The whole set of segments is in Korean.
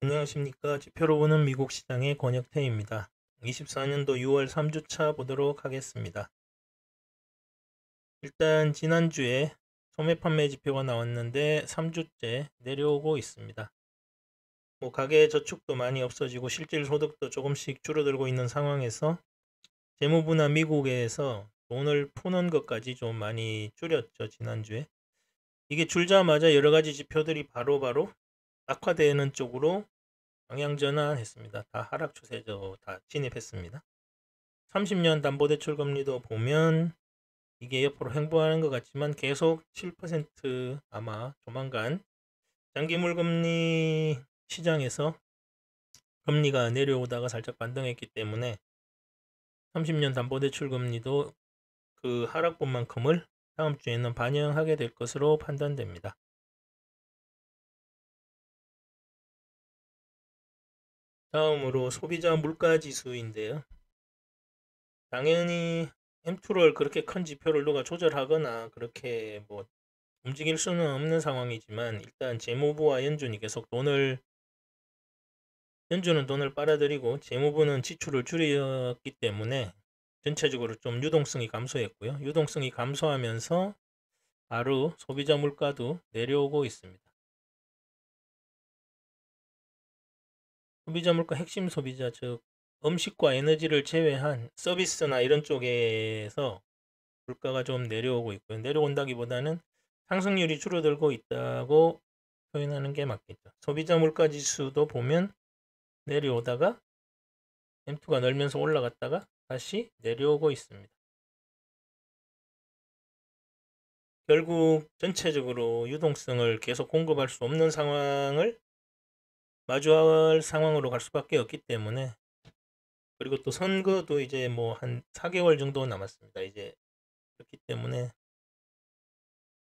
안녕하십니까. 지표로 보는 미국 시장의 권혁태입니다. 24년도 6월 3주차 보도록 하겠습니다. 일단 지난주에 소매 판매 지표가 나왔는데 3주째 내려오고 있습니다. 가계 저축도 많이 없어지고 실질 소득도 조금씩 줄어들고 있는 상황에서 재무부나 미국에서 돈을 푸는 것까지 좀 많이 줄였죠, 지난주에. 이게 줄자마자 여러 가지 지표들이 바로바로 악화되는 쪽으로 방향 전환했습니다. 다 하락 추세죠. 다 진입했습니다. 30년 담보대출 금리도 보면 이게 옆으로 횡보하는 것 같지만 계속 7% 아마 조만간 장기물금리 시장에서 금리가 내려오다가 살짝 반등했기 때문에 30년 담보대출 금리도 그 하락분만큼을 다음 주에는 반영하게 될 것으로 판단됩니다. 다음으로 소비자 물가지수인데요. 당연히 M2를 그렇게 큰 지표를 누가 조절하거나 그렇게 움직일 수는 없는 상황이지만 일단 재무부와 연준이 계속 연준은 돈을 빨아들이고 재무부는 지출을 줄였기 때문에 전체적으로 좀 유동성이 감소했고요. 유동성이 감소하면서 바로 소비자 물가도 내려오고 있습니다. 소비자 물가 핵심 소비자 즉 음식과 에너지를 제외한 서비스나 이런 쪽에서 물가가 좀 내려오고 있고요. 내려온다기보다는 상승률이 줄어들고 있다고 표현하는 게 맞겠죠. 소비자 물가 지수도 보면 내려오다가 M2가 늘면서 올라갔다가 다시 내려오고 있습니다. 결국 전체적으로 유동성을 계속 공급할 수 없는 상황을 마주할 상황으로 갈 수밖에 없기 때문에, 그리고 또 선거도 이제 한 4개월 정도 남았습니다. 이제 그렇기 때문에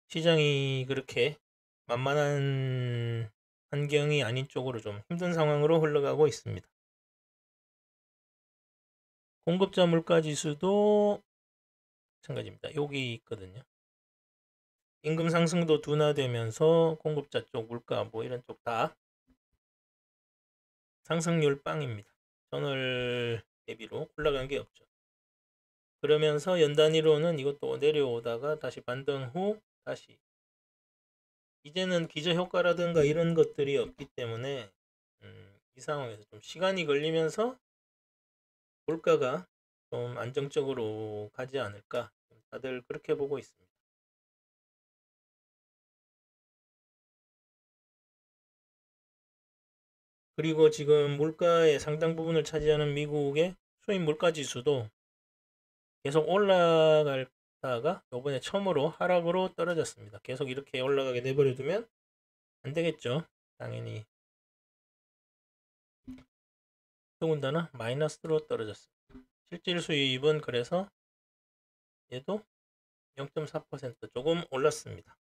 시장이 그렇게 만만한 환경이 아닌 쪽으로 좀 힘든 상황으로 흘러가고 있습니다. 공급자 물가 지수도 마찬가지입니다. 여기 있거든요. 임금 상승도 둔화되면서 공급자 쪽 물가 이런 쪽 다 상승률 빵입니다. 전월 대비로 올라간 게 없죠. 그러면서 연 단위로는 이것도 내려오다가 다시 반등 후 다시 이제는 기저효과라든가 이런 것들이 없기 때문에 이 상황에서 좀 시간이 걸리면서 물가가 좀 안정적으로 가지 않을까, 다들 그렇게 보고 있습니다. 그리고 지금 물가의 상당 부분을 차지하는 미국의 수입 물가 지수도 계속 올라갔다가 이번에 처음으로 하락으로 떨어졌습니다. 계속 이렇게 올라가게 내버려두면 안 되겠죠. 당연히 더군다나 마이너스로 떨어졌습니다. 실질 수입은 그래서 얘도 0.4% 조금 올랐습니다.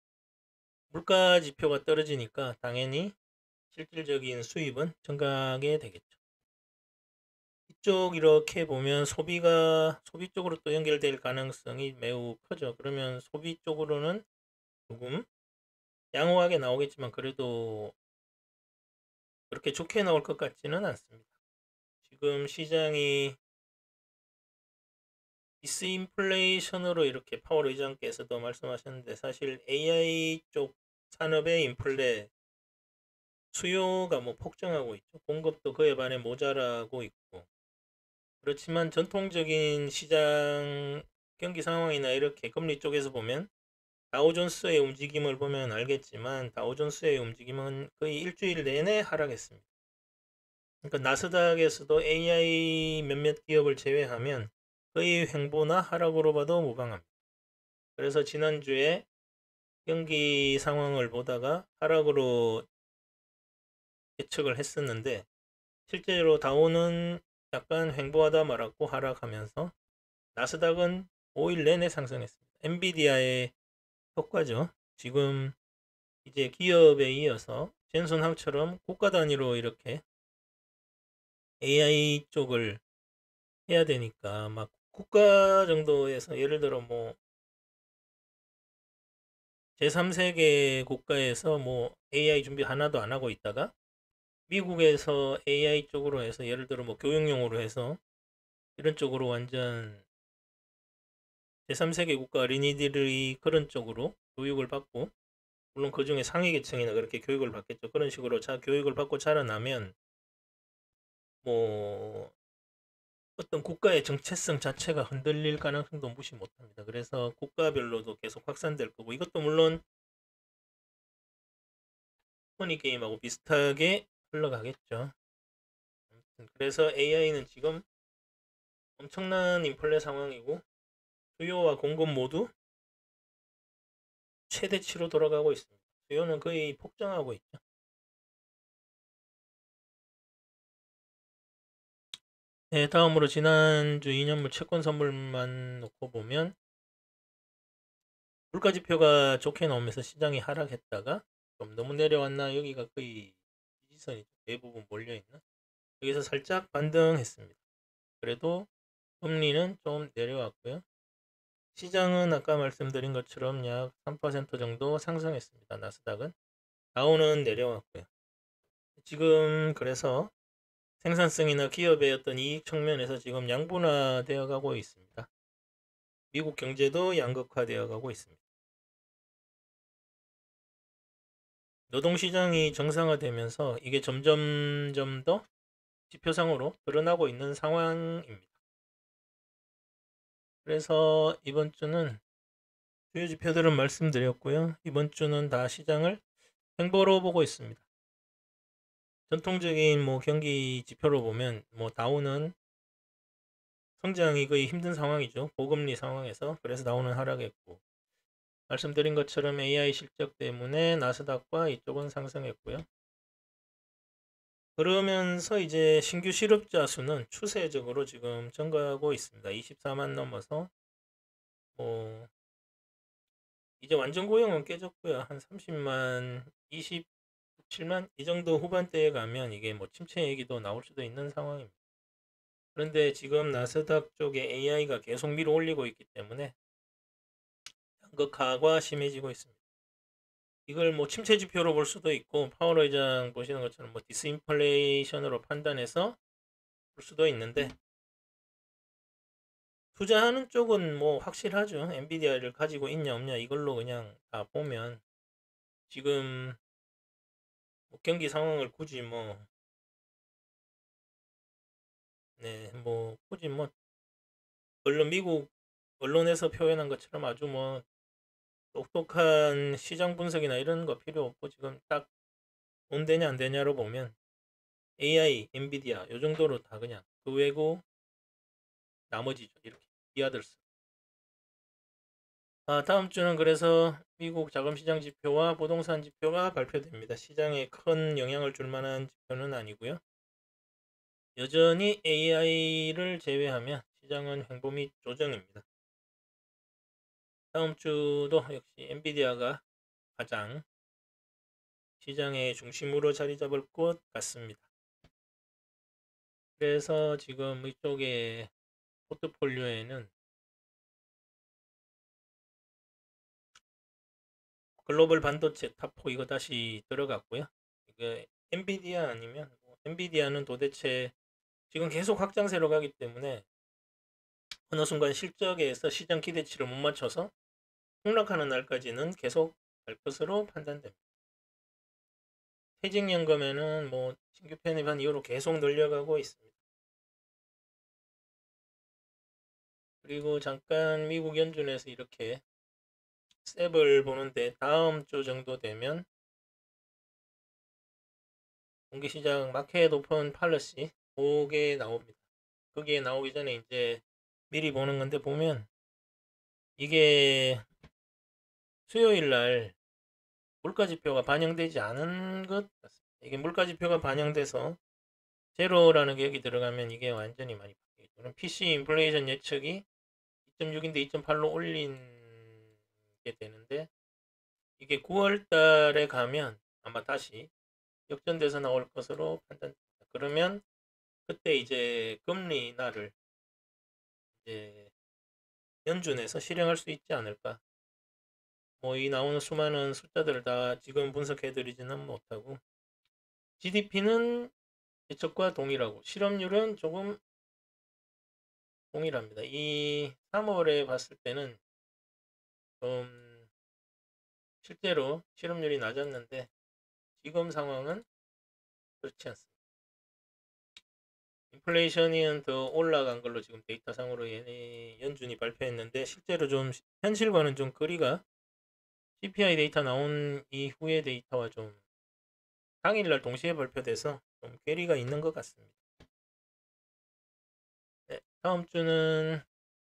물가 지표가 떨어지니까 당연히 실질적인 수입은 증가하게 되겠죠. 이쪽 이렇게 보면 소비 쪽으로 또 연결될 가능성이 매우 크죠. 그러면 소비 쪽으로는 조금 양호하게 나오겠지만 그래도 그렇게 좋게 나올 것 같지는 않습니다. 지금 시장이 디스인플레이션으로 이렇게 파월 의장께서도 말씀하셨는데, 사실 AI 쪽 산업의 인플레 수요가 폭증하고 있죠. 공급도 그에 반해 모자라고 있고, 그렇지만 전통적인 시장 경기 상황이나 이렇게 금리 쪽에서 보면 다우존스의 움직임을 보면 알겠지만 다우존스의 움직임은 거의 일주일 내내 하락했습니다. 그러니까 나스닥에서도 AI 몇몇 기업을 제외하면 거의 횡보나 하락으로 봐도 무방합니다. 그래서 지난주에 경기 상황을 보다가 하락으로 예측을 했었는데 실제로 다우는 약간 횡보하다 말았고 하락하면서 나스닥은 5일 내내 상승했습니다. 엔비디아의 효과죠. 지금 이제 기업에 이어서 젠슨하우처럼 국가 단위로 이렇게 AI 쪽을 해야 되니까 막 국가 정도에서 예를 들어 제3세계 국가에서 AI 준비 하나도 안 하고 있다가 미국에서 AI 쪽으로 해서 예를 들어 뭐 교육용으로 해서 이런 쪽으로 완전 제3세계 국가 어린이들이 그런 쪽으로 교육을 받고, 물론 그 중에 상위 계층이나 그렇게 교육을 받겠죠. 그런 식으로 교육을 받고 자라나면 뭐 어떤 국가의 정체성 자체가 흔들릴 가능성도 무시 못합니다. 그래서 국가별로도 계속 확산될 거고, 이것도 물론 허니 게임하고 비슷하게 흘러가겠죠. 그래서 AI는 지금 엄청난 인플레 상황이고 수요와 공급 모두 최대치로 돌아가고 있습니다. 수요는 거의 폭증하고 있죠. 네, 다음으로 지난주 2년물 채권 선물만 놓고 보면 물가지표가 좋게 나오면서 시장이 하락했다가 좀 너무 내려왔나, 여기가 거의 지지선이 대부분 몰려있는, 여기서 살짝 반등했습니다. 그래도 금리는 좀 내려왔고요. 시장은 아까 말씀드린 것처럼 약 3% 정도 상승했습니다. 나스닥은. 다우는 내려왔고요. 지금 그래서 생산성이나 기업의 어떤 이익 측면에서 지금 양분화되어 가고 있습니다. 미국 경제도 양극화되어 가고 있습니다. 노동시장이 정상화되면서 이게 점점 더 지표상으로 드러나고 있는 상황입니다. 그래서 이번 주는 주요 지표들은 말씀드렸고요. 이번 주는 다 시장을 횡보로 보고 있습니다. 전통적인 뭐 경기 지표로 보면 뭐 다우는 성장이 거의 힘든 상황이죠. 고금리 상황에서. 그래서 다우는 하락했고, 말씀드린 것처럼 AI 실적 때문에 나스닥과 이쪽은 상승했고요. 그러면서 이제 신규 실업자 수는 추세적으로 지금 증가하고 있습니다. 24만 넘어서 뭐 이제 완전 고용은 깨졌고요. 한 30만, 27만 이 정도 후반대에 가면 이게 뭐 침체 얘기도 나올 수도 있는 상황입니다. 그런데 지금 나스닥 쪽에 AI가 계속 밀어 올리고 있기 때문에 양극화가 심해지고 있습니다. 이걸 뭐 침체 지표로 볼 수도 있고, 파월 의장 보시는 것처럼 뭐 디스인플레이션으로 판단해서 볼 수도 있는데, 투자하는 쪽은 뭐 확실하죠. 엔비디아를 가지고 있냐 없냐 이걸로 그냥 다 보면 지금 뭐 경기 상황을 굳이 뭐, 네, 뭐 굳이 뭐 미국 언론에서 표현한 것처럼 아주 뭐 똑똑한 시장 분석이나 이런 거 필요 없고, 지금 딱 돈 되냐 안 되냐로 보면 AI, 엔비디아 요 정도로 다 그냥, 그 외고 나머지죠. 이렇게 끼어들습니다. 다음 주는 그래서 미국 자금시장 지표와 부동산 지표가 발표됩니다. 시장에 큰 영향을 줄 만한 지표는 아니고요. 여전히 AI를 제외하면 시장은 횡보 및 조정입니다. 다음 주도 역시 엔비디아가 가장 시장의 중심으로 자리 잡을 것 같습니다. 그래서 지금 이쪽에 포트폴리오에는 글로벌 반도체 탑4 이거 다시 들어갔고요. 이게 엔비디아 아니면 엔비디아는 도대체 지금 계속 확장세로 가기 때문에 어느 순간 실적에서 시장 기대치를 못 맞춰서 폭락하는 날까지는 계속 갈 것으로 판단됩니다. 퇴직연금에는 뭐 신규 편입한 이후로 계속 늘려가고 있습니다. 그리고 잠깐 미국 연준에서 이렇게 셉을 보는데, 다음 주 정도 되면 공개시장 마켓 오픈 팔러시 그게 나옵니다. 그게 나오기 전에 이제 미리 보는 건데, 보면 이게 수요일 날 물가지표가 반영되지 않은 것 같습니다. 이게 물가지표가 반영돼서 제로라는 게 여기 들어가면 이게 완전히 많이 바뀌겠죠. PC 인플레이션 예측이 2.6인데 2.8로 올린 게 되는데, 이게 9월 달에 가면 아마 다시 역전돼서 나올 것으로 판단됩니다. 그러면 그때 이제 금리 인하를 이제 연준에서 실행할 수 있지 않을까. 뭐 이 나오는 수많은 숫자들을 다 지금 분석해 드리지는 못하고 GDP는 예측과 동일하고 실업률은 조금 동일합니다. 이 3월에 봤을 때는 좀 실제로 실업률이 낮았는데 지금 상황은 그렇지 않습니다. 인플레이션이 더 올라간 걸로 지금 데이터상으로 연준이 발표했는데 실제로 좀 현실과는 좀 거리가 CPI 데이터 나온 이후의 데이터와 좀 당일날 동시에 발표돼서 좀 괴리가 있는 것 같습니다. 네, 다음 주는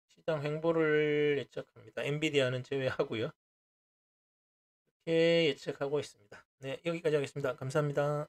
시장 횡보를 예측합니다. 엔비디아는 제외하고요. 이렇게 예측하고 있습니다. 네, 여기까지 하겠습니다. 감사합니다.